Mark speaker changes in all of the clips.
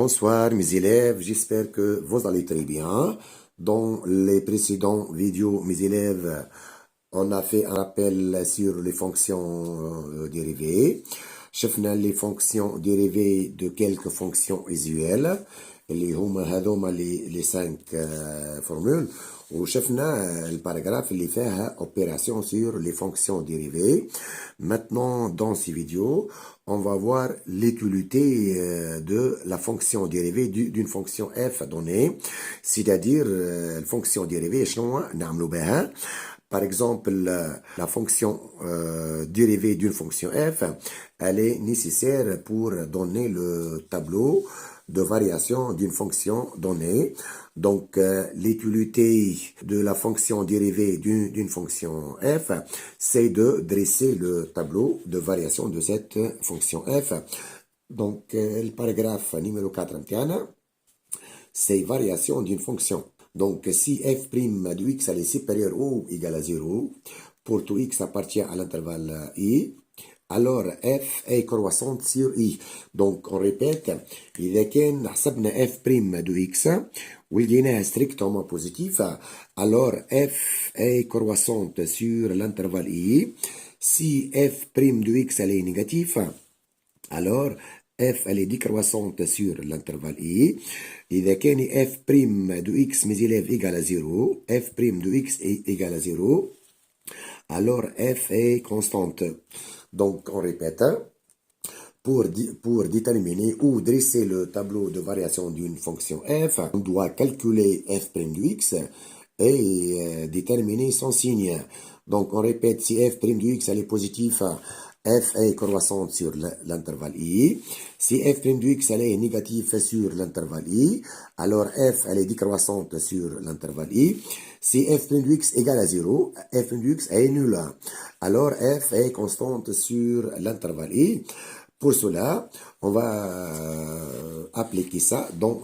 Speaker 1: Bonsoir mes élèves, j'espère que vous allez très bien. Dans les précédentes vidéos, mes élèves, on a fait un rappel sur les fonctions dérivées. شفنا les fonctions dérivées de quelques fonctions usuelles اللي هما هذوما les 5 formules وشفنا الباراgraphe اللي فيها opération sur les fonctions dérivées. Maintenant, dans ces vidéos, on va voir l'utilité de la fonction dérivée d'une fonction f donnée, c'est-à-dire la fonction dérivée شنو نعملوا بها. Par exemple, la fonction dérivée d'une fonction f, elle est nécessaire pour donner le tableau de variation d'une fonction donnée. Donc, l'utilité de la fonction dérivée d'une fonction f, c'est de dresser le tableau de variation de cette fonction f. Donc, le paragraphe numéro 41, c'est variation d'une fonction. Donc, si f' de x est supérieur ou égal à 0, pour tout x appartient à l'intervalle i, alors f est croissante sur i. Donc, on répète, إذا كان حسبنا f' de x ولقيناها strictement positif, alors f est croissante sur l'intervalle i. Si f' de x est négatif, alors f elle est décroissante sur l'intervalle i. إذا كان f' de x mes élèves égale à 0, f' de x est égal à 0, alors f est constante. Donc on répète, pour déterminer ou dresser le tableau de variation d'une fonction f, on doit calculer f' de x et déterminer son signe. Donc on répète, si f' de x elle est positive, f est croissante sur l'intervalle i. Si f' de x elle est négative sur l'intervalle i, alors f elle est décroissante sur l'intervalle i. Si f' de x égale à 0, f' de x est nul. Alors f est constante sur l'intervalle i. Pour cela, on va appliquer ça dans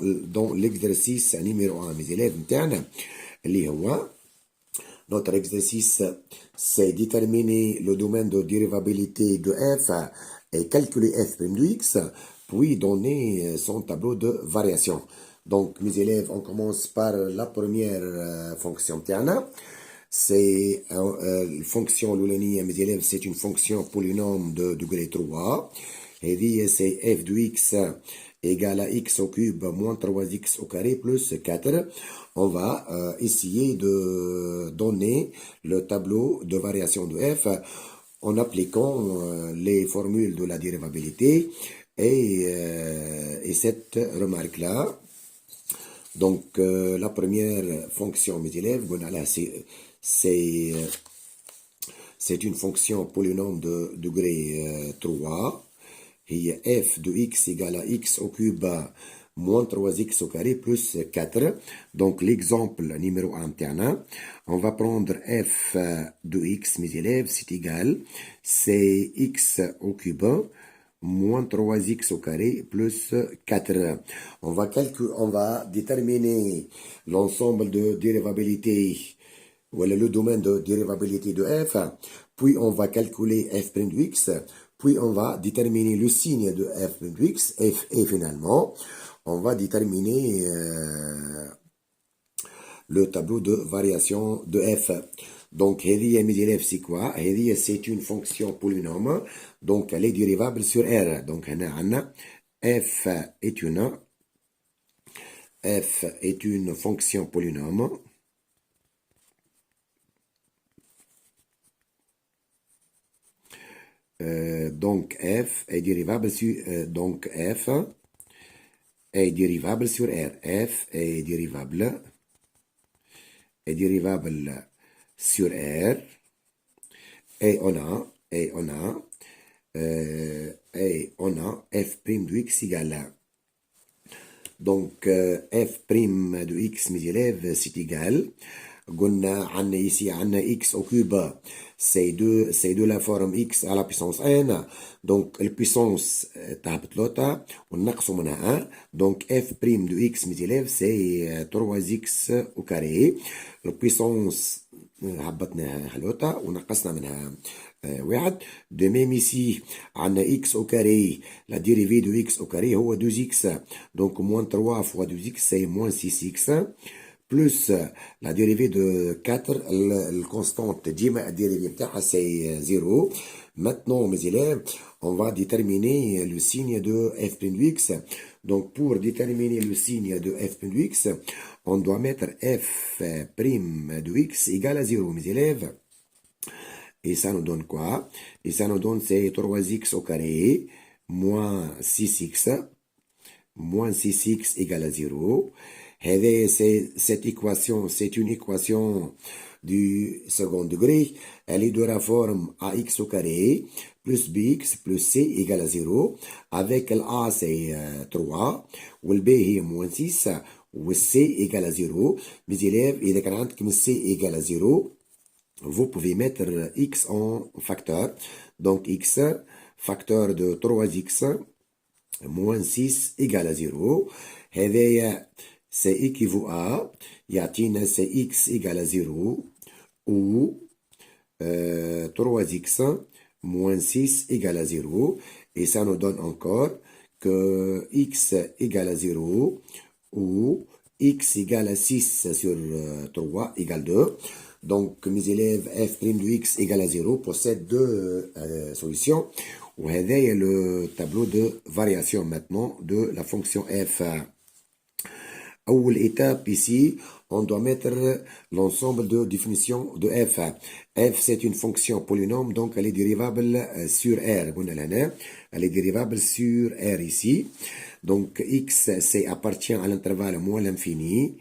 Speaker 1: l'exercice numéro 1, mes élèves internes. Notre exercice, c'est déterminer le domaine de dérivabilité de f et calculer f' de x, puis donner son tableau de variation. Donc, mes élèves, on commence par la première fonction تاعنا. C'est une fonction l'oulaniya, mes élèves, c'est une fonction polynôme de degré 3. Et c'est f de x égale à x au cube moins 3x au carré plus 4. On va essayer de donner le tableau de variation de f en appliquant les formules de la dérivabilité et cette remarque-là. Donc, la première fonction, mes élèves, c'est une fonction polynôme de degré 3. هي f de x égale à x au cube moins 3x au carré plus 4. Donc l'exemple numéro 1 تاعنا, on va prendre f de x, mes élèves, c'est égal, c'est x au cube moins 3x au carré plus 4. On va déterminer l'ensemble de dérivabilité, voilà le domaine de dérivabilité de f, puis on va calculer f' de x, puis on va déterminer le signe de f' de x, et finalement, on va déterminer le tableau de variation de f. Donc, هذه mes élèves, c'est quoi? هذه c'est une fonction polynôme, donc elle est dérivable sur R. Donc, هنا f est une fonction polynôme. Donc f est dérivable sur donc f est dérivable sur R. F est dérivable sur R et on a f' de x égale à. Donc f' de x, mes élèves, c'est égal. قلنا عندنا ici عندنا x au cube, c'est de la forme x à la puissance n. Donc la puissance تاع بتلوتا ونقصوا منها 1. Donc f' de x, mes élèves, c'est 3x au carré. La puissance هبطناها حلوطة ونقصنا منها واحد. دو ميم ici عندنا اكس او كاري، لا ديريفي دو اكس او كاري هو 2 اكس، دونك موان 3 فوا 2 اكس سي موان 6 اكس، plus la dérivée de 4, le constante ديما الديريفي بتاعها c'est 0. Maintenant mes élèves, on va déterminer le signe de f' de x. Donc pour déterminer le signe de f' de x, on doit mettre f' de x égale à 0 mes élèves. Et ça nous donne quoi? Et ça nous donne c'est 3x au carré moins 6x égale à 0. Et cette équation, c'est une équation du second degré. Elle est de la forme ax au carré plus bx plus c égale à 0. Avec l'a c'est 3 ou le b est moins 6 ou c égale à 0. Mes élèves, il est grand que c égale à 0. Vous pouvez mettre x en facteur. Donc x facteur de 3x moins 6 égale à 0. Et c'est équivaut à يعطينا c'est x égale à 0 ou 3x moins 6 égale à 0. Et ça nous donne encore que x égale à 0 ou x égale à 6 sur 3 égale 2. Donc mes élèves, f' de x égale à 0 possède deux solutions. وهذا est le tableau de variation maintenant de la fonction f. أول étape ici, on doit mettre l'ensemble de définitions de f. F c'est une fonction polynôme, donc elle est dérivable sur R. Elle est dérivable sur R ici. Donc x c'est appartient à l'intervalle moins l'infini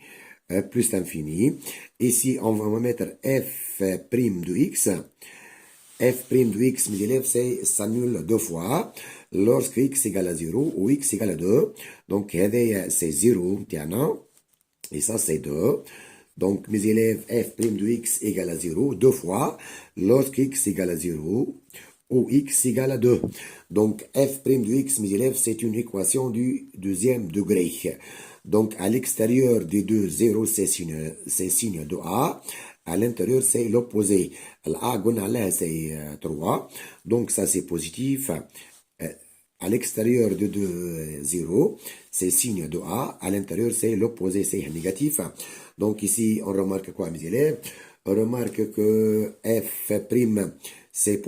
Speaker 1: plus l'infini. Ici on va mettre f' de x. f' de x, mes élèves, s'annule deux fois lorsque x égale à 0 ou x égale à 2. Donc, c'est 0, et ça, c'est 2. Donc, mes élèves, f' de x égale à 0 deux fois lorsque x égale à 0 ou x égale à 2. Donc, f' de x, mes élèves, c'est une équation du deuxième degré. Donc, à l'extérieur des deux 0, c'est signe de A. À l'intérieur, c'est l'opposé. A, c'est 3. Donc, ça, c'est positif. À l'extérieur de 2, 0, c'est signe de A. À l'intérieur, c'est l'opposé, c'est négatif. Donc, ici, on remarque quoi, mes élèves? On remarque que f', c'est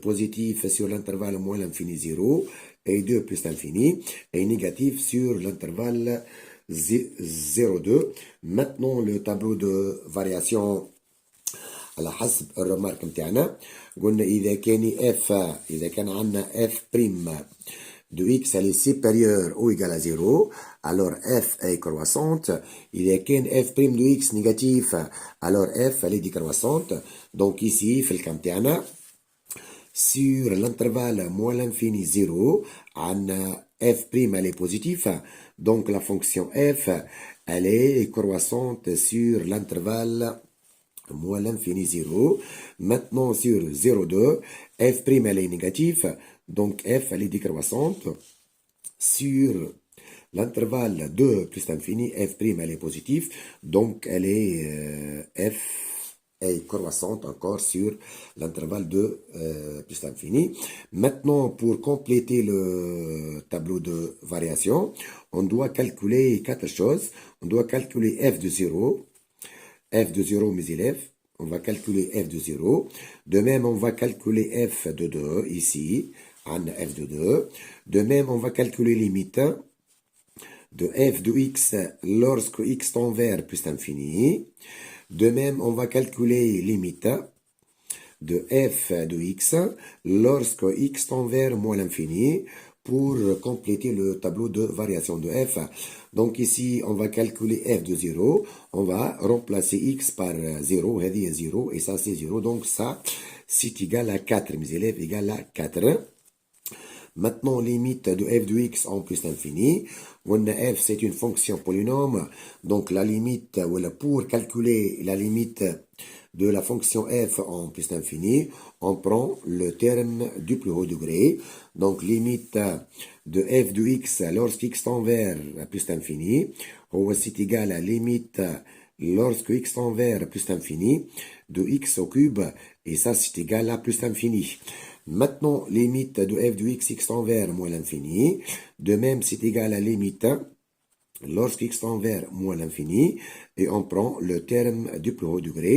Speaker 1: positif sur l'intervalle moins l'infini 0 et 2 plus l'infini, et négatif sur l'intervalle 0,2. Maintenant, le tableau de variation على حسب الرمارك متاعنا. قلنا إذا كان عندنا f' de x elle est supérieure ou égale à 0, alors f est croissante. إذا كان f' de x négatif, alors f elle est décroissante. Donc ici, في الكام متاعنا sur l'intervalle moins l'infini 0, عندنا f' elle est positive. Donc la fonction f, elle est croissante sur l'intervalle moins l'infini 0. Maintenant sur 0,2, f' elle est négative. Donc f elle est décroissante. Sur l'intervalle 2 plus l'infini, f' elle est positive. Donc elle est f est croissante encore sur l'intervalle de plus l'infini. Maintenant, pour compléter le tableau de variation, on doit calculer quatre choses. On doit calculer f de 0. F de 0, mes élèves, on va calculer f de 0. De même, on va calculer f de 2, ici, f de 2. De même, on va calculer limite de f de x lorsque x tend vers plus l'infini. De même, on va calculer limite de f de x lorsque x tend vers moins l'infini pour compléter le tableau de variation de f. Donc ici, on va calculer f de 0. On va remplacer x par 0. هذه 0 et ça c'est 0. Donc ça, c'est égal à 4. Mes élèves, égal à 4. Maintenant, limite de f de x en plus l'infini. F, c'est une fonction polynôme. Donc, la limite, voilà, pour calculer la limite de la fonction f en plus l'infini, on prend le terme du plus haut degré. Donc, limite de f de x lorsqu'x tend vers plus l'infini, c'est égal à limite lorsque x tend vers plus l'infini, de x au cube, et ça c'est égal à plus l'infini. Maintenant, limite de f de x, x tend vers moins l'infini. De même, c'est égal à limite lorsque x tend vers moins l'infini, et on prend le terme du plus haut degré.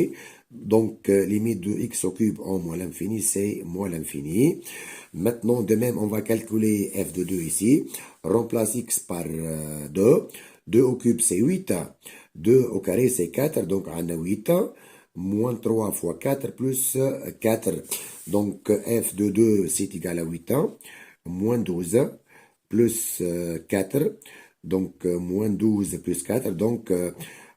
Speaker 1: Donc, limite de x au cube en moins l'infini, c'est moins l'infini. Maintenant, de même, on va calculer f de 2 ici. Remplace x par 2. 2 au cube, c'est 8. 2 au carré, c'est 4. Donc, on a 8. Moins 3 fois 4 plus 4. Donc, f de 2, c'est égal à 8. Moins 12 plus 4. Donc, moins 12 plus 4. Donc,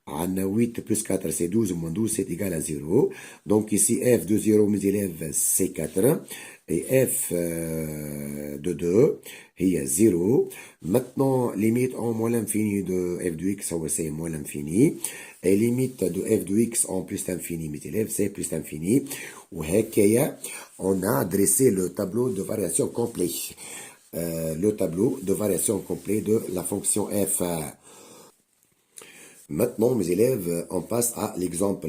Speaker 1: on a 8 plus 4, c'est 12. Moins 12, c'est égal à 0. Donc, ici, f de 0, mes élèves, c'est 4. Et f de 2, il y a 0. Maintenant, limite en moins l'infini de f de x, c'est moins l'infini. Et limite de f de x en plus l'infini, mes élèves, c'est plus l'infini. On a dressé le tableau de variation complet. Le tableau de variation complet de la fonction f. Maintenant, mes élèves, on passe à l'exemple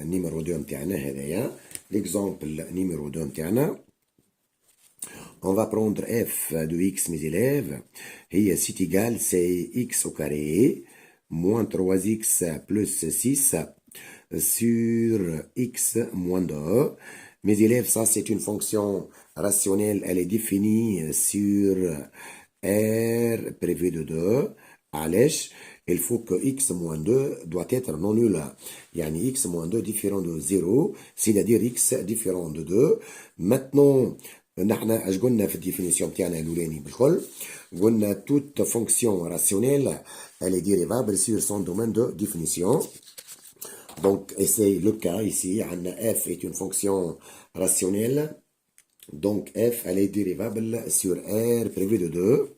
Speaker 1: numéro 2 متاعنا هذايا. L'exemple numéro 2 متاعنا. On va prendre f de x, mes élèves. Et c'est égal, c'est x au carré, moins 3x plus 6 sur x moins 2. Mes élèves, ça c'est une fonction rationnelle, elle est définie sur r prévu de 2. Allez, il faut que x moins 2 doit être non nul. Yani x moins 2 différent de 0, c'est-à-dire x différent de 2. Maintenant, نحن اش قلنا في الديفينيسيون تاعنا الاولاني بالكل قلنا toute fonction rationnelle elle est dérivable sur son domaine de définition. Donc et c'est le cas ici. f est une fonction rationnelle, donc f elle est dérivable sur r prévu de 2.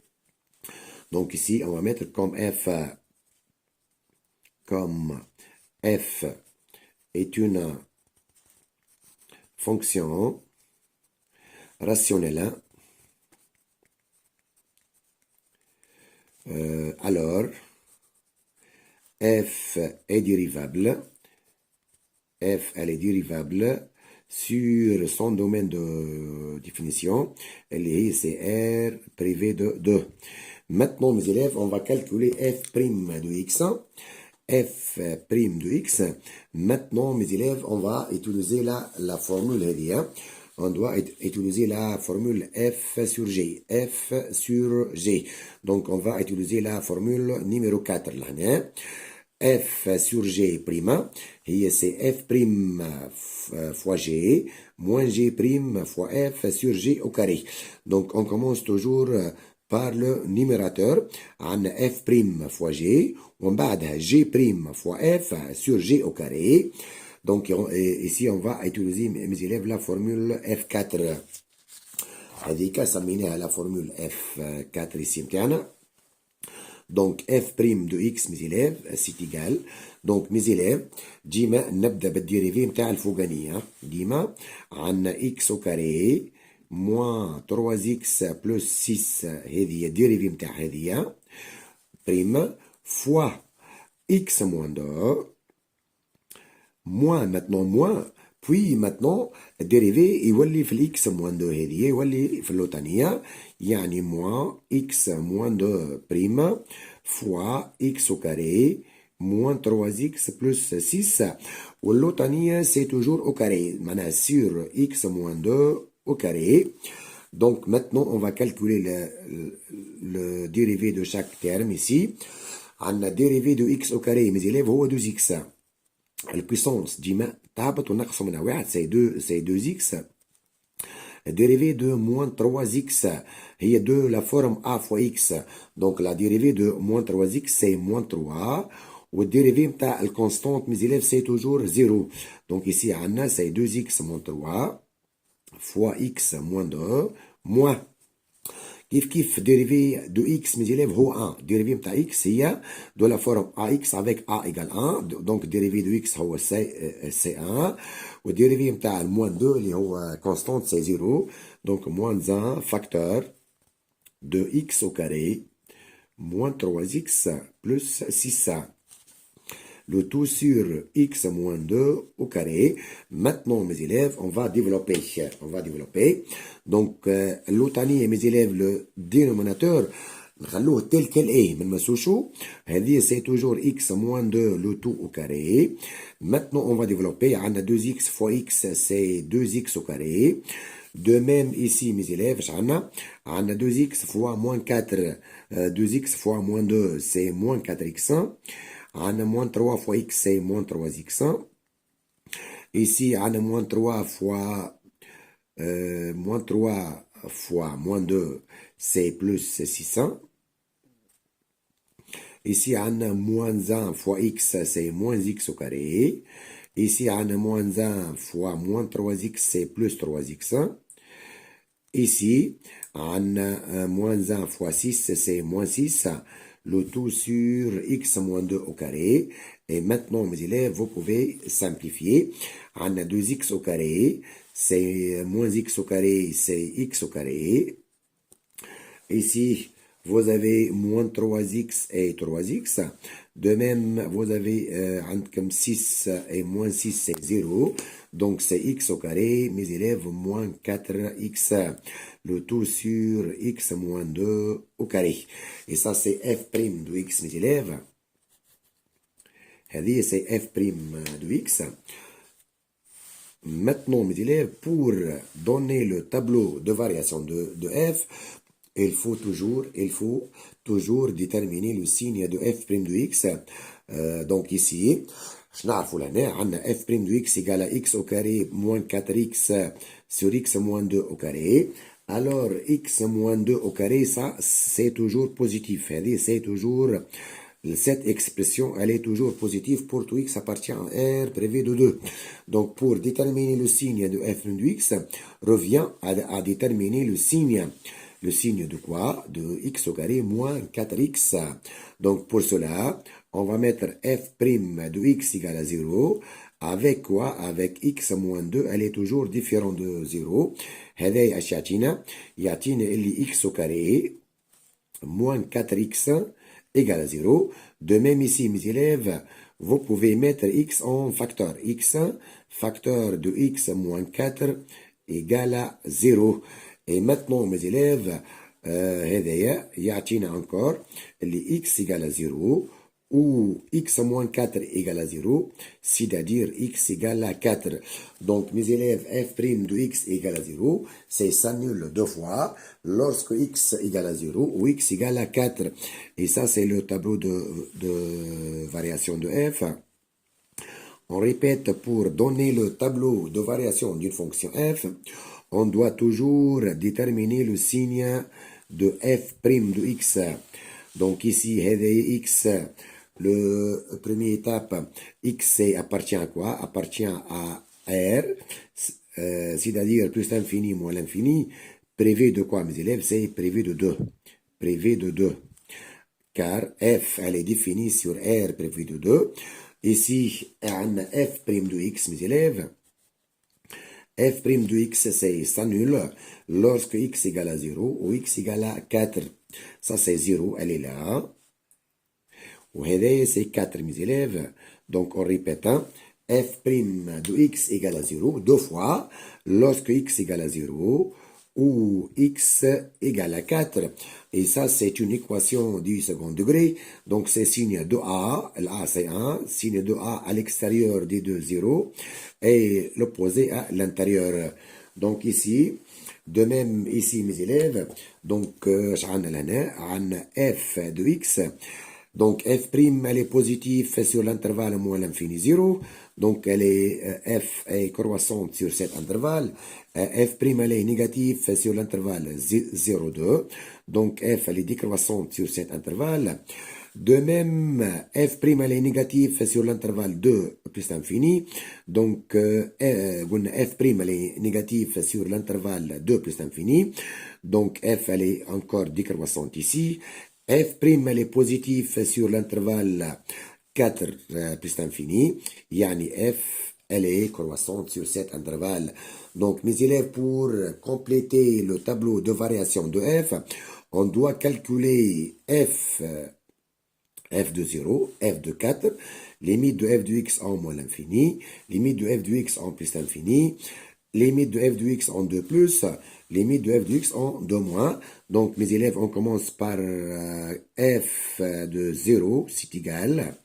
Speaker 1: Donc ici on va mettre comme f est une fonction rationnelle, alors f est dérivable, f elle est dérivable sur son domaine de définition, c'est R privé de 2. Maintenant mes élèves, on va calculer f' de x. f' de x. Maintenant mes élèves, on va utiliser la formule هذه. On doit utiliser la formule f sur g. f sur g. Donc, on va utiliser la formule numéro 4. Là, f sur g prime, c'est f prime fois g, moins g prime fois f sur g au carré. Donc, on commence toujours par le numérateur. On a f prime fois g, on va g prime fois f sur g au carré. Donc ici on va utiliser mes élèves la formule F4. هذيك سميناها la formule F4 ici متاعنا. Donc f' de x mes élèves c'est égal. Donc mes élèves ديما نبدا بالديريفي نتاع الفوقانيه. ديما عندنا x au carré moins 3x plus 6 هذه الديريفي نتاع هذه prime fois x moins 2 moins maintenant moins puis maintenant dérivé يولي في الاكس moins 2 هذه يولي في اللوطانيه يعني moins x moins 2 prime fois x au carré moins 3x plus 6 واللوطانيه c'est toujours au carré معناها sur x moins 2 au carré. Donc maintenant on va calculer le dérivé de chaque terme ici. عندنا dérivé de x au carré mes élèves هو 2x. البويسونس ديما تهبط ونقصوا منها واحد سي 2 x. dérivée de moins 3x هي de la forme a fois x. Donc la dérivée de moins 3x c'est moins 3 والديريفي نتاع الكونستانت mes élèves c'est toujours 0. Donc ici عندنا c'est 2x moins 3 fois x moins 2 moins كيف dérivé de x mes élèves هو 1. dérivé نتاع x هي de la forme ax avec a égale 1. donc dérivé de x هو c'est 1 والديريفي نتاع moins 2 اللي هو constante c'est 0. donc moins 1 facteur de x au carré moins 3x plus 6. le tout sur x moins 2 au carré. Maintenant, mes élèves, on va développer. Donc, l'otani et mes élèves, le dénominateur, نخلوه tel quel est, ما نمسوشو. هذه c'est toujours x moins 2 le tout au carré. Maintenant, on va développer. On a 2x fois x, c'est 2x au carré. De même, ici, mes élèves, on a 2x fois moins 4. 2x fois moins 2, c'est moins 4x1. On a moins 3 fois x, c'est moins 3x1. Ici, on a moins 3 fois moins 2, c'est plus 600. Ici, on a moins 1 fois x, c'est moins x au carré. Ici, on a moins 1 fois moins 3x, c'est plus 3x1. Ici, on a moins 1 fois 6, c'est moins 6. Le tout sur x moins 2 au carré. Et maintenant, mes élèves, vous pouvez simplifier. On a 2x au carré, c'est moins x au carré, c'est x au carré. Ici, vous avez moins 3x et 3x. De même, vous avez comme 6 et moins 6, c'est 0. Donc, c'est x au carré, mes élèves, moins 4x. Le tout sur x moins 2 au carré. Et ça, c'est f' de x, mes élèves. C'est f' de x. Maintenant, mes élèves, pour donner le tableau de variation de f, il faut toujours déterminer le signe de f' de x. Donc ici, on a f' de x égale à x au carré moins 4x sur x moins 2 au carré. Alors, x moins 2 au carré, ça, c'est toujours positif. C'est toujours, cette expression, elle est toujours positive pour tout x appartient à R privé de 2. Donc, pour déterminer le signe de f' de x, revient à déterminer le signe. Le signe de quoi? De x au carré moins 4x. Donc, pour cela, on va mettre f' de x égale à 0. Avec quoi? Avec x moins 2, elle est toujours différente de 0. هذا اش يعطينا اللي x au carré moins 4x égale à 0. De même ici, mes élèves, vous pouvez mettre x en facteur. X, facteur de x moins 4 égale à 0. Et maintenant, mes élèves, هذايا يعطينا encore اللي x égale à 0 ou x moins 4 égale à 0, c'est-à-dire x égale à 4. Donc, mes élèves, f' de x égale à 0, c'est s'annule deux fois lorsque x égale à 0 ou x égale à 4. Et ça, c'est le tableau de variation de f. On répète, pour donner le tableau de variation d'une fonction f, on doit toujours déterminer le signe de f' de x. Donc ici, x, le première étape, x appartient à quoi? Appartient à R, c'est-à-dire plus l'infini moins l'infini. Privé de quoi, mes élèves? C'est privé de 2. Privé de 2. Car f, elle est définie sur R privé de 2. Ici, on a f' de x, mes élèves. f' de x, c'est s'annule lorsque x égale à 0 ou x égale à 4. Ça, c'est 0, elle est là. وهذا c'est 4, mes élèves. Donc, on répète, f' de x égale à 0 deux fois lorsque x égale à 0 ou x égale à 4. Et ça, c'est une équation du second degré. Donc, c'est signe de A. L'A, c'est 1. Signe de A à l'extérieur des deux zéros et l'opposé à l'intérieur. Donc, ici, de même, ici, mes élèves, donc, on a f de x. Donc, f', elle est positive sur l'intervalle moins l'infini 0. Donc, elle est, f est croissante sur cet intervalle. F', elle est négative sur l'intervalle 0, 2. Donc, f, elle est décroissante sur cet intervalle. De même, f', elle est négative sur l'intervalle 2 plus l'infini. Donc, f', elle est négative sur l'intervalle 2 plus l'infini. Donc, f, elle est encore décroissante ici. f', elle est positive sur l'intervalle 4 plus l'infini. Yani f, elle est croissante sur cet intervalle. Donc, mes élèves, pour compléter le tableau de variation de f, on doit calculer f de 0, f de 4. limite de f de x en moins l'infini, limite de f de x en plus l'infini, limite de f de x en 2 plus, limite de f de x en 2 moins. Donc, mes élèves, on commence par f de 0, c'est égal,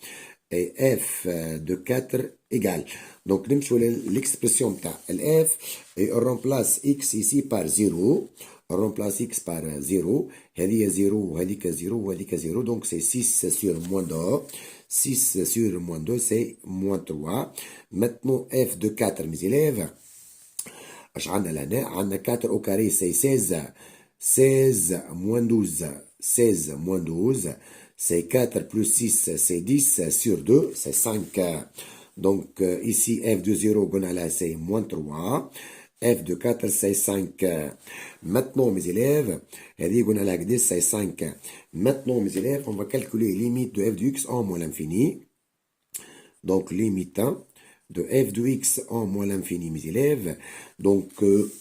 Speaker 1: et f de 4 égale. Donc, نمشوا l'expression بتاع f et on remplace x ici par 0. On remplace x par 0. هذه 0 وهذيك 0 وهذيك 0. Donc, c'est 6 sur moins 2. 6 sur moins 2, c'est moins 3. Maintenant, f de 4, mes élèves. اش عندنا لهنا؟ عندنا 4 au carré, c'est 16. 16 moins 12. 16 moins 12. C'est 4 plus 6, c'est 10 sur 2, c'est 5. Donc, ici, f de 0, c'est moins 3. F de 4, c'est 5. Maintenant, mes élèves, c'est 5. Maintenant, mes élèves, on va calculer limite de f de x en moins l'infini. Donc, limite de f de x en moins l'infini, mes élèves. Donc,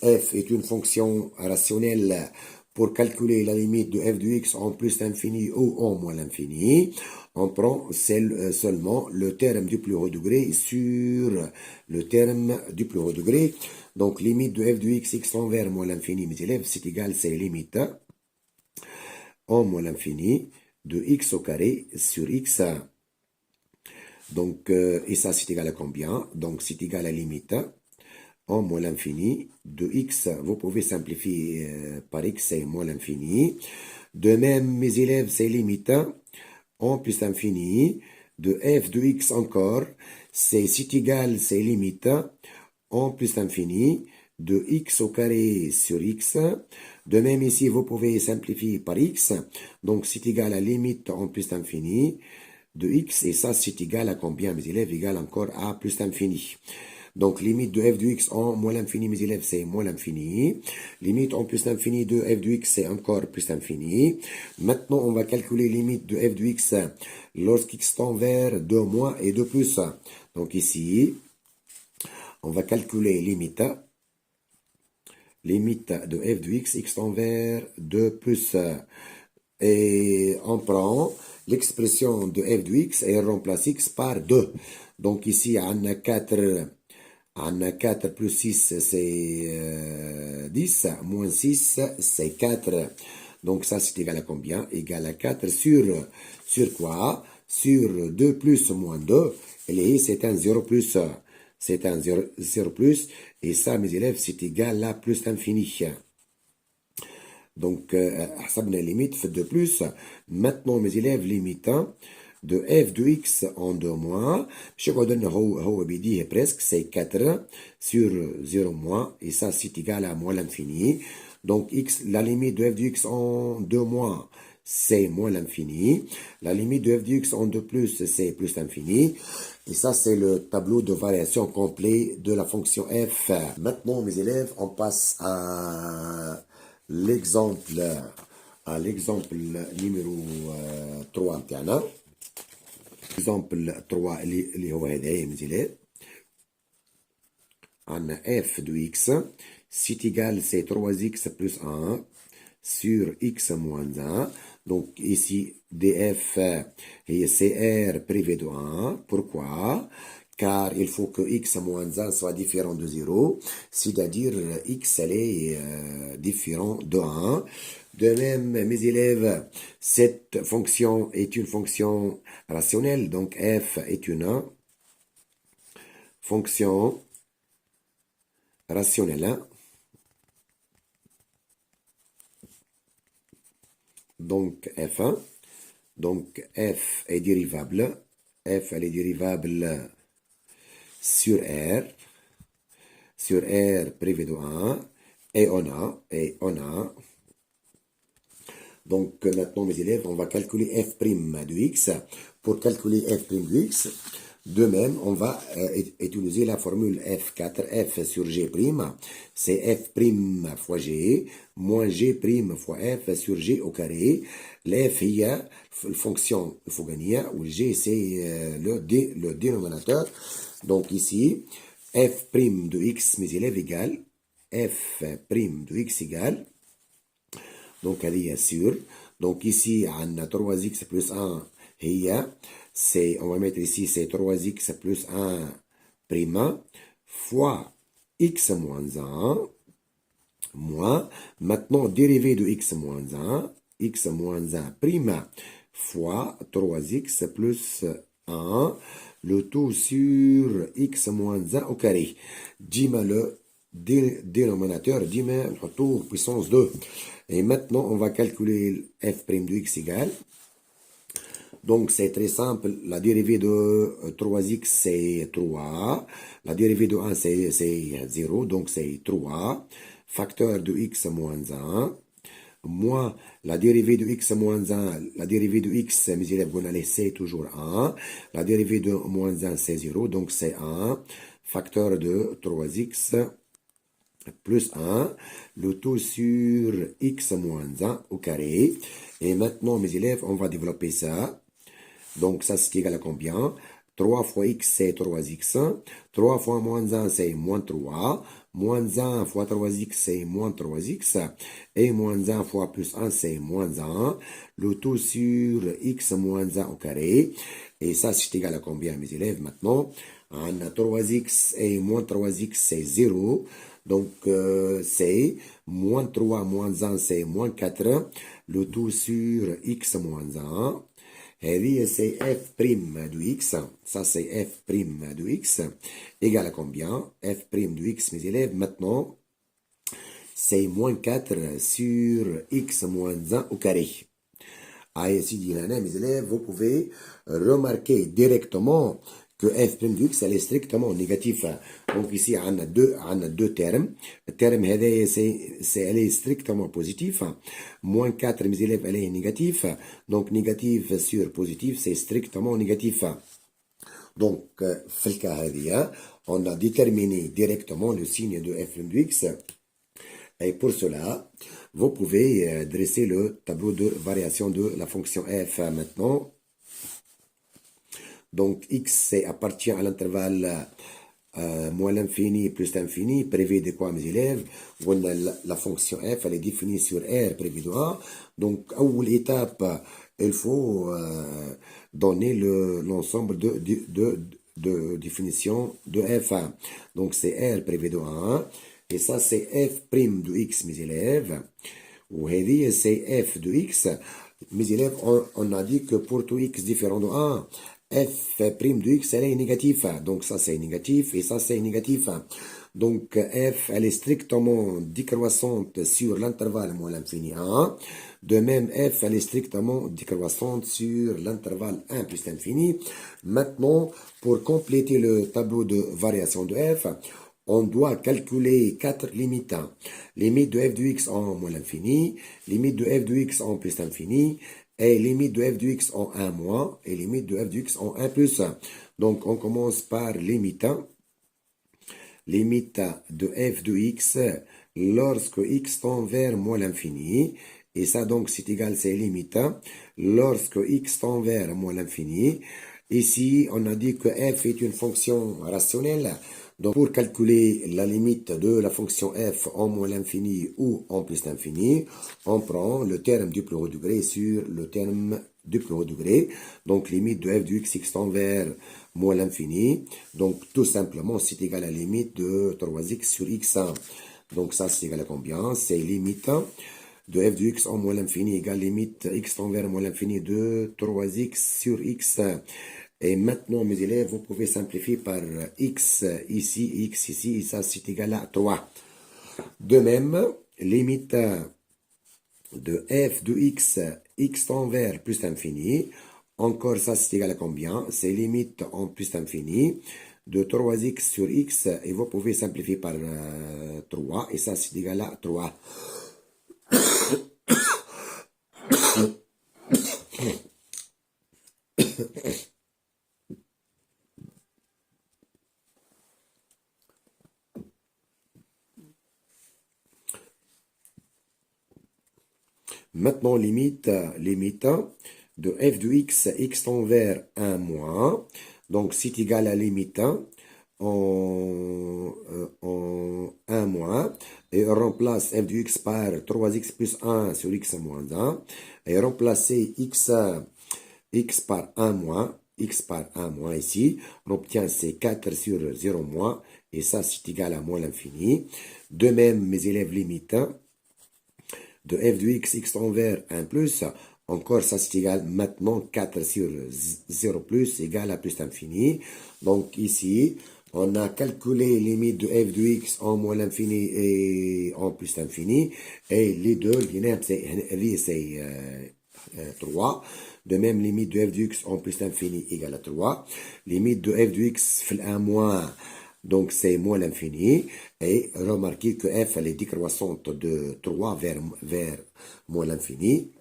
Speaker 1: f est une fonction rationnelle pour calculer la limite de f de x en plus l'infini ou en moins l'infini. On prend seulement le terme du plus haut degré sur le terme du plus haut degré. Donc, limite de f de x, x envers moins l'infini, mes élèves, c'est égal, c'est limite en moins l'infini de x au carré sur x. Donc, et ça, c'est égal à combien? Donc, c'est égal à limite en moins l'infini de x. Vous pouvez simplifier par x, c'est moins l'infini. De même, mes élèves, c'est limite en plus l'infini de f de x encore. C'est égal, c'est limite en plus l'infini de x au carré sur x. De même, ici, vous pouvez simplifier par x. Donc, c'est égal à limite en plus l'infini de x, et ça, c'est égal à combien, mes élèves? Égal encore à plus l'infini. Donc, limite de f de x en moins l'infini, mes élèves, c'est moins l'infini. Limite en plus l'infini de f de x, c'est encore plus l'infini. Maintenant, on va calculer limite de f de x lorsqu'x tend vers 2 moins et 2 plus. Donc, ici, on va calculer limite de f de x, x tend vers 2 plus. Et on prend l'expression de f de x et on remplace x par 2. Donc ici, on a 4 plus 6, c'est 10, moins 6, c'est 4. Donc ça, c'est égal à combien? Égal à 4 sur quoi? Sur 2 plus moins 2. Et c'est un 0 plus. C'est un 0 plus. Et ça, mes élèves, c'est égal à plus l'infini. Donc, حسبنا limite fait 2 plus. Maintenant, mes élèves, limite de f de x en 2 moins. Je vais donner هو بيديه presque, c'est 4 sur 0 moins. Et ça, c'est égal à moins l'infini. Donc, x, la limite de f de x en 2 moins, c'est moins l'infini. La limite de f de x en 2 plus, c'est plus l'infini. Et ça, c'est le tableau de variation complet de la fonction f. Maintenant, mes élèves, on passe à l'exemple numéro 3 بتاعنا. exemple 3 اللي هو هذا مزيان. عندنا f de x c'est égal, c'est 3x plus 1 sur x moins 1. Donc ici df est cr privé de 1. Pourquoi? Car il faut que x moins 1 soit différent de 0, c'est-à-dire x elle est différent de 1. De même, mes élèves, cette fonction est une fonction rationnelle, donc f est une fonction rationnelle. Donc f1, donc f est dérivable, f elle est dérivable sur R privé de 1, et on a, donc maintenant mes élèves, on va calculer f' de x. Pour calculer f' de x, de même, on va utiliser la formule f4, f sur g', c'est f' fois g, moins g' fois f sur g au carré. La f هي الفونكسيون الفوقانية, ou g c'est le dénominateur. Donc ici, f' de x, mes élèves, égale f' de x égale, donc elle est sûre. Donc ici, on a 3x plus 1, هي on va mettre ici, c'est 3x plus 1 prime fois x moins 1, moins, maintenant dérivé de x moins 1 prime fois 3x plus 1, le tout sur x moins 1 au carré. Dima le dénominateur, dima le retour puissance 2. Et maintenant, on va calculer f' de x égale. Donc, c'est très simple. La dérivée de 3x, c'est 3. La dérivée de 1, c'est 0. Donc, c'est 3. Facteur de x moins 1. Moins la dérivée de x moins 1. La dérivée de x, mes élèves, c'est toujours 1. La dérivée de moins 1, c'est 0. Donc, c'est 1. Facteur de 3x plus 1, le tout sur x moins 1 au carré. Et maintenant, mes élèves, on va développer ça. Donc, ça, c'est égal à combien? 3 fois x, c'est 3x. 3 fois moins 1, c'est moins 3. Moins 1 fois 3x, c'est moins 3x. Et moins 1 fois plus 1, c'est moins 1. Le tout sur x moins 1 au carré. Et ça, c'est égal à combien, mes élèves, maintenant? On a 3x et moins 3x, c'est 0. Donc, c'est moins 3 moins 1, c'est moins 4. Le tout sur x moins 1. Et c'est f' de x. Ça, c'est f' de x. Égal à combien? f' de x, mes élèves, maintenant, c'est moins 4 sur x moins 1 au carré. Ainsi dit, mes élèves, vous pouvez remarquer directement que f' de x, elle est strictement négative. Donc ici, on a deux termes. Le terme, elle est strictement positif. Moins 4, mes élèves, elle est négative. Donc négatif sur positif, c'est strictement négatif. Donc, on a déterminé directement le signe de f' de x. Et pour cela, vous pouvez dresser le tableau de variation de la fonction f maintenant. Donc, x appartient à l'intervalle moins l'infini plus l'infini, prévu de quoi, mes élèves? La fonction f, elle est définie sur R prévu de A. Donc, à l'étape, il faut donner l'ensemble de définition de f. Donc, c'est R prévu de A. Et ça, c'est f' de x, mes élèves. Ou c'est f de x. Mes élèves, on a dit que pour tout x différent de 1, f' de x, elle est négative. Donc ça, c'est négatif et ça, c'est négatif. Donc f, elle est strictement décroissante sur l'intervalle moins l'infini 1. De même, f, elle est strictement décroissante sur l'intervalle 1 plus l'infini. Maintenant, pour compléter le tableau de variation de f, on doit calculer 4 limites. Limite de f de x en moins l'infini, limite de f de x en plus l'infini, et limite de f de x en 1 moins, et limite de f de x en 1 plus. Donc, on commence par limite. Limite de f de x lorsque x tend vers moins l'infini. Et ça, donc, c'est égal, c'est limite. Lorsque x tend vers moins l'infini. Ici, on a dit que f est une fonction rationnelle. Donc, pour calculer la limite de la fonction f en moins l'infini ou en plus l'infini, on prend le terme du plus haut degré sur le terme du plus haut degré. Donc, limite de f de x tend vers moins l'infini. Donc, tout simplement, c'est égal à la limite de 3x sur x1. Donc, ça, c'est égal à combien? C'est limite de f de x en moins l'infini égale limite x tend vers moins l'infini de 3x sur x. Et maintenant, mes élèves, vous pouvez simplifier par x ici, et ça, c'est égal à 3. De même, limite de f de x tend vers plus l'infini. Encore, ça, c'est égal à combien? C'est limite en plus l'infini de 3x sur x. Et vous pouvez simplifier par 3. Et ça, c'est égal à 3. Maintenant, limite de f de x tend vers 1 moins. Donc, c'est égal à limite en 1 moins. Et on remplace f de x par 3x plus 1 sur x moins 1. Et remplacer x par 1 moins. x par 1 moins ici, on obtient c'est 4 sur 0 moins, et ça c'est égal à moins l'infini. De même, mes élèves limites de f de x envers 1 plus, encore ça c'est égal maintenant 4 sur 0 plus égal à plus l'infini. Donc ici, on a calculé limite de f de x en moins l'infini et en plus l'infini, et les deux, c'est 3. De même, limite de f de x en plus l'infini égale à 3. Limite de f de x fait 1 moins, donc c'est moins l'infini. Et remarquez que f elle est décroissante de 3 vers moins l'infini.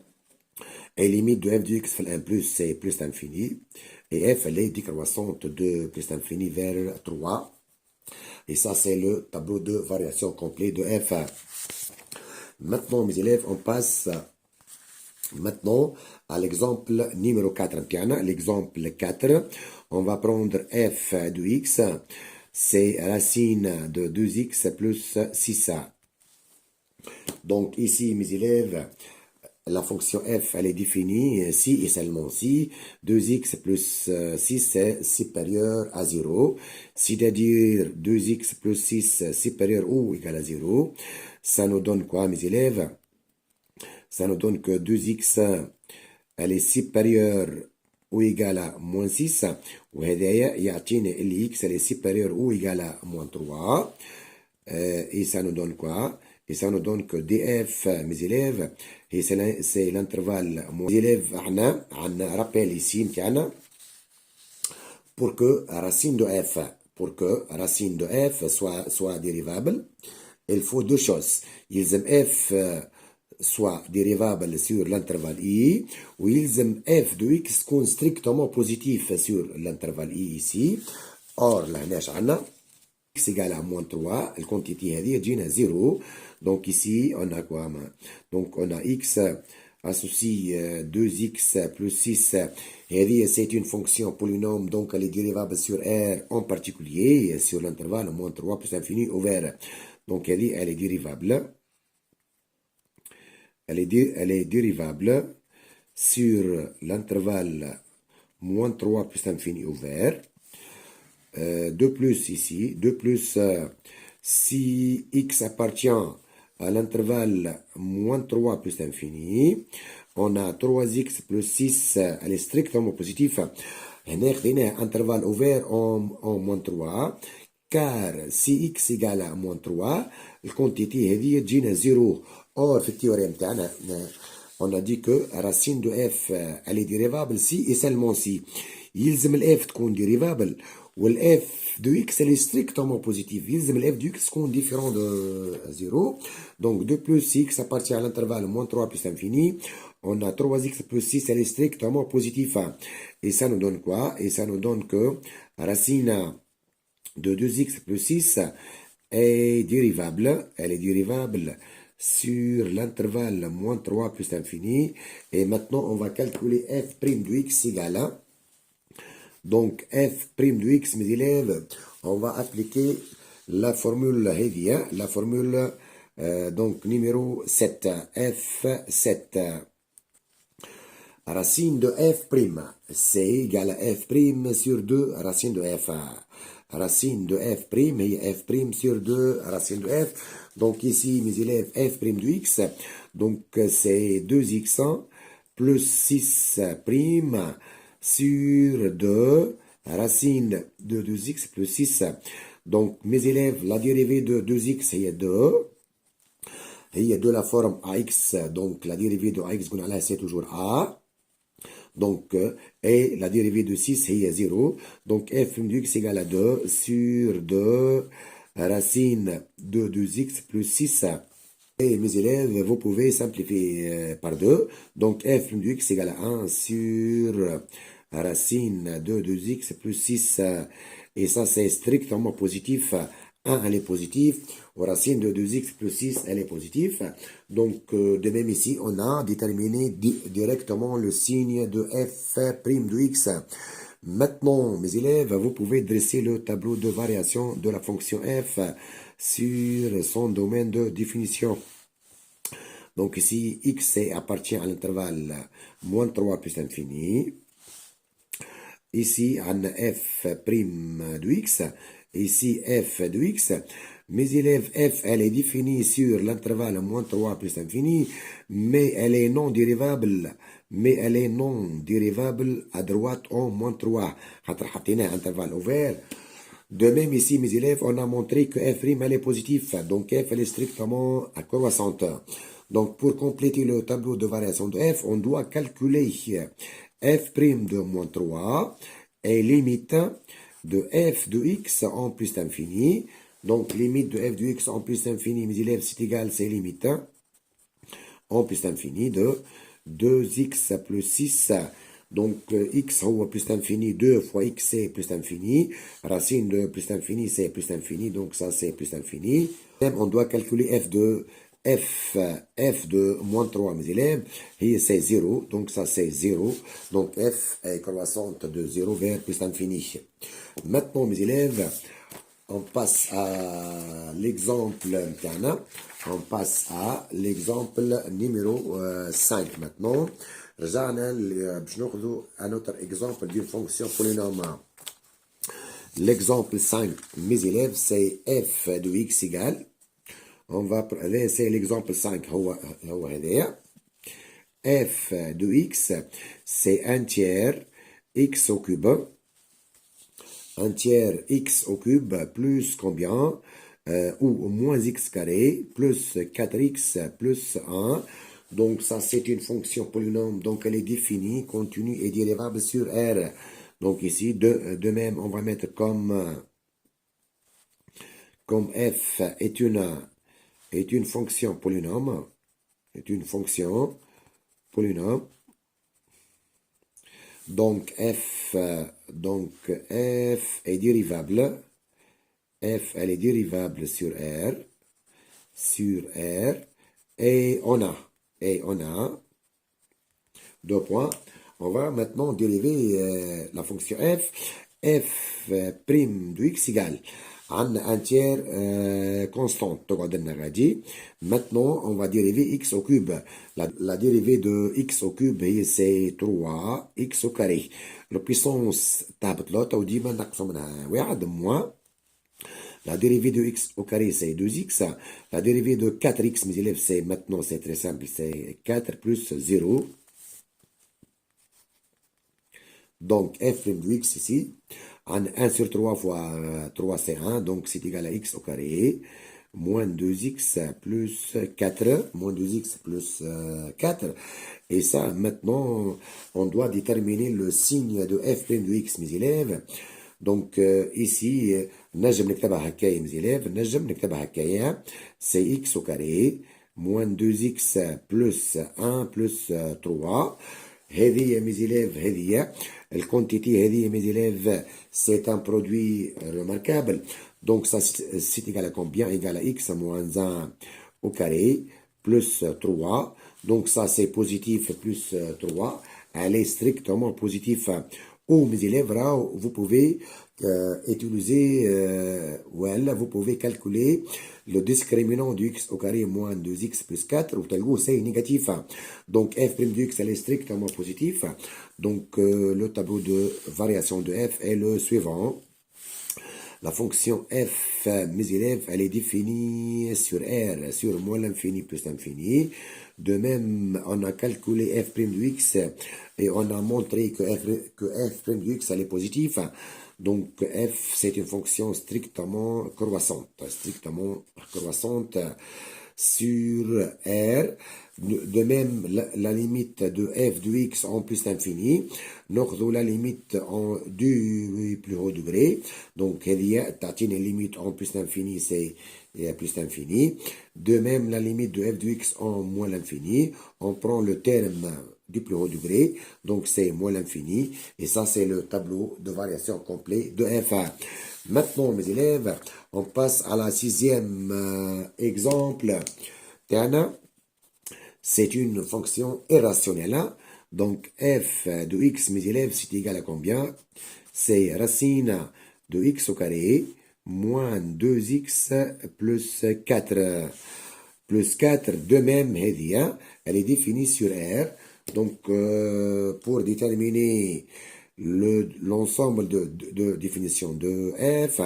Speaker 1: Et limite de f de x fait 1 plus, c'est plus l'infini. Et f elle est décroissante de plus l'infini vers 3. Et ça, c'est le tableau de variation complet de f. Maintenant, mes élèves, on passe maintenant à l'exemple numéro 4. L'exemple 4, on va prendre f de x, c'est racine de 2x plus 6a. Donc ici, mes élèves, la fonction f, elle est définie si et seulement si 2x plus 6 est supérieur à 0, c'est-à-dire 2x plus 6 supérieur ou égal à 0. Ça nous donne quoi, mes élèves? Ça nous donne que 2x, elle est supérieure ou égale à moins 6. وهذايا يعطينا اللي x elle est supérieure ou égale à moins 3. Et ça nous donne quoi? Et ça nous donne que df, mes élèves, et c'est l'intervalle. Mes élèves, on rappelle ici, pour que racine de f soit dérivable, il faut deux choses. Il aiment f soit dérivable sur l'intervalle i, ou ils aiment f de x soit strictement positif sur l'intervalle i ici. Or, là, on a x égale à moins 3, la quantité est 0. Donc ici, on a quoi? Donc on a x associé 2x plus 6. Et c'est une fonction polynôme, donc elle est dérivable sur R en particulier, sur l'intervalle moins 3 plus l'infini ouvert. Donc elle est dérivable. Elle est dérivable sur l'intervalle moins 3 plus l'infini ouvert. 2 plus ici, 2 plus si x appartient à l'intervalle moins 3 plus l'infini, on a 3x plus 6, elle est strictement positif. On a intervalle ouvert en moins 3, car si x égale à moins 3, la quantité est 0. Or, في التhéorème تاعنا, on a dit que racine de f, elle est dérivable si et seulement si. يلزم الاف تكون dérivable, والf de x elle est strictement positive. يلزم الf de x تكون différent de 0. Donc 2 plus x appartient à l'intervalle moins 3 plus l'infini. On a 3x plus 6, elle est strictement positive. Et ça nous donne quoi? Et ça nous donne que racine de 2x plus 6 est dérivable. Elle est dérivable sur l'intervalle moins 3 plus l'infini. Et maintenant, on va calculer f' de x égale à. Donc, f' de x, mes élèves, on va appliquer la formule Hedia, la formule donc numéro 7, f7. Racine de f', c'est égal à f' sur 2 racine de f. Racine de f', et f' sur 2 racine de f. Donc ici, mes élèves, f' de x, donc c'est 2x plus 6' sur 2 racine de 2x plus 6. Donc, mes élèves, la dérivée de 2x, c'est 2. Il y a de la forme ax, donc la dérivée de ax, c'est toujours a. Donc, et la dérivée de 6, c'est 0. Donc, f de x égale à 2 sur 2 racine de 2x plus 6. Et mes élèves, vous pouvez simplifier par 2. Donc, f de x égale à 1 sur racine de 2x plus 6. Et ça, c'est strictement positif. 1, elle est positive. Racine de 2x plus 6, elle est positive. Donc, de même ici, on a déterminé directement le signe de f' de x. Maintenant, mes élèves, vous pouvez dresser le tableau de variation de la fonction f sur son domaine de définition. Donc ici, x appartient à l'intervalle moins 3 plus l'infini. ici, on a f prime de x, ici f de x. Mes élèves, f, elle est définie sur l'intervalle moins 3 plus l'infini, mais elle est non dérivable. Mais elle est non dérivable à droite en moins 3. Intervalle ouvert. De même ici, mes élèves, on a montré que f' elle est positive. Donc f, elle est strictement croissante. Donc pour compléter le tableau de variation de f, on doit calculer f' de moins 3 et limite de f de x en plus l'infini. Donc, limite de f de x en plus l'infini, mes élèves, c'est égal, c'est limite en plus l'infini de 2x plus 6. Donc, x ou plus l'infini, 2 fois x, c'est plus l'infini. Racine de plus l'infini, c'est plus l'infini. Donc, ça, c'est plus l'infini. On doit calculer f de moins 3, mes élèves. Et c'est 0. Donc, ça, c'est 0. Donc, f est croissante de 0 vers plus l'infini. Maintenant, mes élèves, on passe à l'exemple on passe à l'exemple numéro 5 maintenant. باش ناخذوا un autre exemple d'une fonction polynôme. L'exemple 5, mes élèves, c'est f de x égale. On va c'est l'exemple 5 هو هذايا. f de x, c'est 1 tiers x au cube. 1 tiers x au cube plus combien ou moins x carré plus 4x plus 1. Donc ça c'est une fonction polynôme, donc elle est définie, continue et dérivable sur R. Donc ici, de même, on va mettre comme f est une fonction polynôme, donc f est dérivable, elle est dérivable sur R, et on a, deux points. On va maintenant dériver la fonction f prime de x égale un tiers constante. Maintenant, on va dériver x au cube. La dérivée de x au cube, c'est 3x au carré. La puissance moins. La dérivée de x au carré, c'est 2x. La dérivée de 4x, mes élèves, maintenant, c'est très simple, c'est 4 plus 0. Donc, f' de x ici, 1 sur 3 fois 3, c'est 1, donc c'est égal à x au carré, moins 2x plus 4, moins 2x plus 4. Et ça, maintenant, on doit déterminer le signe de f' de x, mes élèves. Donc, ici, نجم نكتبها هكايا mes élèves, نجم نكتبها هكايا, c'est x au carré, moins 2x plus 1 plus 3. هذه mes élèves, هذه الكونتيتي هذه mes élèves, c'est un produit remarquable. Donc ça c'est égal à combien? Égal à x moins 1 au carré plus 3. Donc ça c'est positif plus 3. Elle est strictement positive. Ou mes élèves, vous pouvez utiliser, vous pouvez calculer le discriminant du x au carré moins 2x plus 4, ou c'est négatif. Donc f' de x, elle est strictement positif. Donc le tableau de variation de f est le suivant. La fonction f, mes élèves, elle est définie sur R, sur moins l'infini plus l'infini. De même, on a calculé f' de x et on a montré que f' de x, elle est positive. Donc f, c'est une fonction strictement croissante sur R. De même, la limite de f de x en plus l'infini, nous la limite en du plus haut degré. Donc, il y a une limite en plus l'infini, c'est plus l'infini. De même, la limite de f de x en moins l'infini, on prend le terme du plus haut degré, donc c'est moins l'infini, et ça c'est le tableau de variation complet de f1. Maintenant, mes élèves, on passe à la sixième exemple. C'est une fonction irrationnelle. Donc, f de x, mes élèves, c'est égal à combien? C'est racine de x au carré moins 2x plus 4. Plus 4, de même, elle est définie sur R. Donc, pour déterminer l'ensemble de définition de f,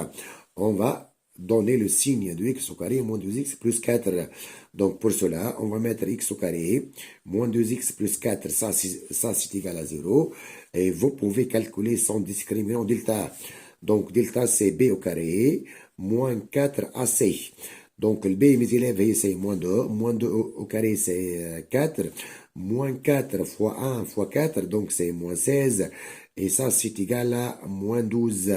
Speaker 1: on va donner le signe de x au carré moins 2x plus 4. Donc pour cela, on va mettre x au carré moins 2x plus 4, ça c'est égal à 0. Et vous pouvez calculer son discriminant delta. Donc delta c'est b au carré moins 4ac. Donc le b, mes élèves, c'est moins 2. Moins 2 au carré, c'est 4. Moins 4 fois 1 fois 4, donc c'est moins 16. Et ça, c'est égal à moins 12.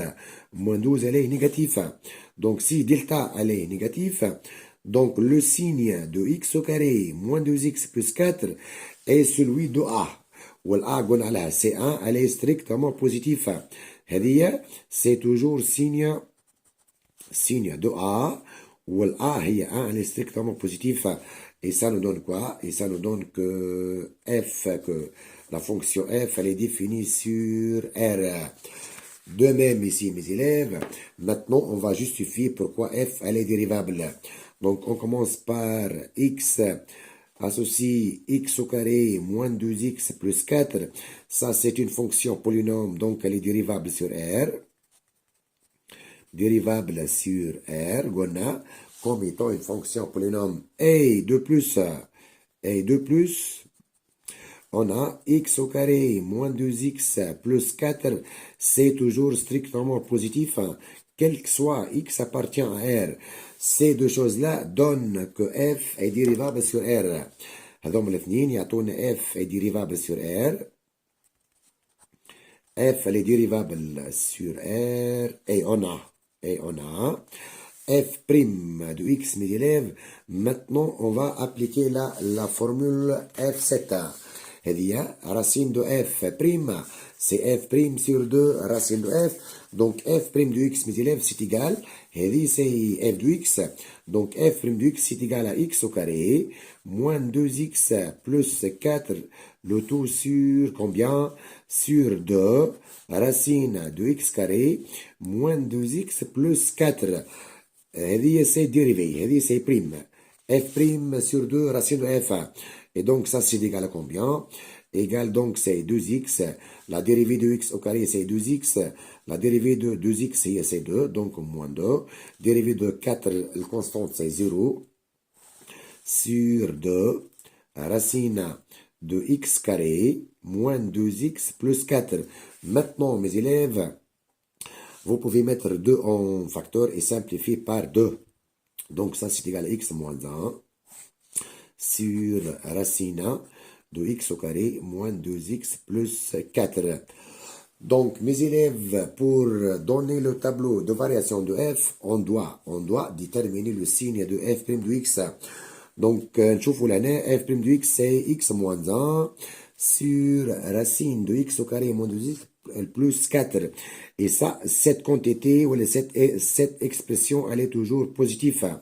Speaker 1: Moins 12, elle est négative. Donc si delta, elle est négative, donc le signe de x au carré moins 2x plus 4 est celui de a. والA قلنا عليها c'est 1, elle est strictement positif. هذه c'est toujours signe de A, où l'A est 1, elle est strictement positif. Et ça nous donne quoi? Et ça nous donne que f, que la fonction f, elle est définie sur R. De même ici, mes élèves, maintenant on va justifier pourquoi f, elle est dérivable. Donc on commence par x associe x au carré moins 2x plus 4. Ça, c'est une fonction polynôme, donc elle est dérivable sur R. Dérivable sur R, قلنا, comme étant une fonction polynôme. Et de plus, on a x au carré moins 2x plus 4, c'est toujours strictement positif, quel que soit x appartient à R. Ces deux choses-là donnent que f est dérivable sur R. هذوما الاثنين يعطونا f est dérivable sur R. F elle est dérivable sur R et on a f' de x, mes élèves. Maintenant, on va appliquer la formule f7. هذه racine de f', c'est f' sur 2 racine de f. Donc f' de x, mes élèves, c'est égal. هذه c'est f de x. Donc f' de x c'est égal à x au carré moins 2x plus 4, le tout sur combien? Sur 2 racine de x carré moins 2x plus 4. هذه c'est dérivé, هذه c'est prime. f' sur 2 racine de f. Et donc ça c'est égal à combien? Égal donc c'est 2x. La dérivée de x au carré c'est 2x. La dérivée de 2x c'est 2, donc moins 2. Dérivée de 4, le constante c'est 0. Sur 2 racine de x carré moins 2x plus 4. Maintenant mes élèves, vous pouvez mettre 2 en facteur et simplifier par 2. Donc ça c'est égal à x moins 1 sur racine de x au carré moins 2x plus 4. Donc mes élèves, pour donner le tableau de variation de f, on doit déterminer le signe de f' de x. Donc نشوفوا لهنا f' de x c'est x moins 1 sur racine de x au carré moins 2x plus 4. Et ça, cette quantité, ou cette expression, elle est toujours positive.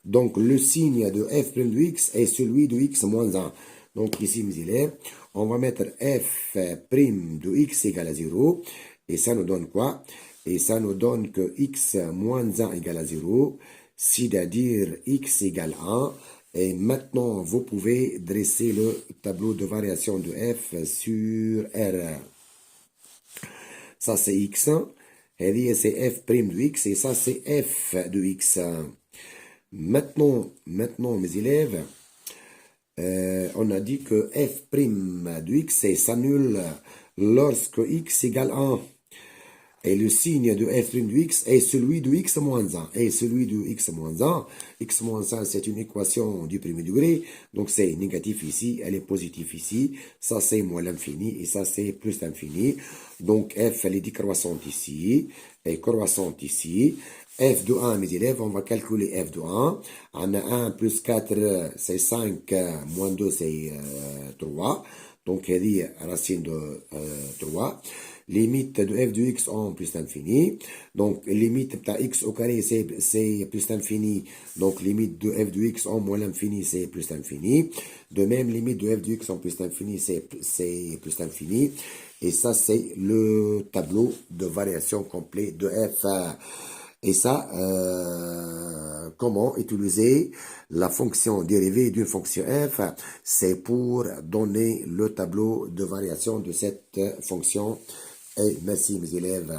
Speaker 1: Donc, le signe de f' de x est celui de x moins 1. Donc, ici, mes élèves, on va mettre f' de x égale à 0. Et ça nous donne quoi? Et ça nous donne que x moins 1 égale à 0, c'est-à-dire x égale 1. Et maintenant, vous pouvez dresser le tableau de variation de f sur R. Ça, c'est x. Et c'est f' de x. Et ça, c'est f de x. Maintenant, mes élèves, on a dit que f' de x s'annule lorsque x égale 1. Et le signe de f' de x est celui de x moins 1. Et celui de x moins 1, x moins 1, c'est une équation du premier degré. Donc c'est négatif ici, elle est positive ici. Ça c'est moins l'infini et ça c'est plus l'infini. Donc f, elle est décroissante ici et croissante ici. F de 1, mes élèves, on va calculer f de 1. On a 1 plus 4, c'est 5, moins 2, c'est 3. Donc, il y a racine de 3. Limite de f de x en plus l'infini. Donc, limite de x au carré, c'est plus l'infini. Donc, limite de f de x en moins l'infini, c'est plus l'infini. De même, limite de f de x en plus l'infini, c'est plus l'infini. Et ça, c'est le tableau de variation complet de f. Et ça, comment utiliser la fonction dérivée d'une fonction f? C'est pour donner le tableau de variation de cette fonction Et merci mes élèves.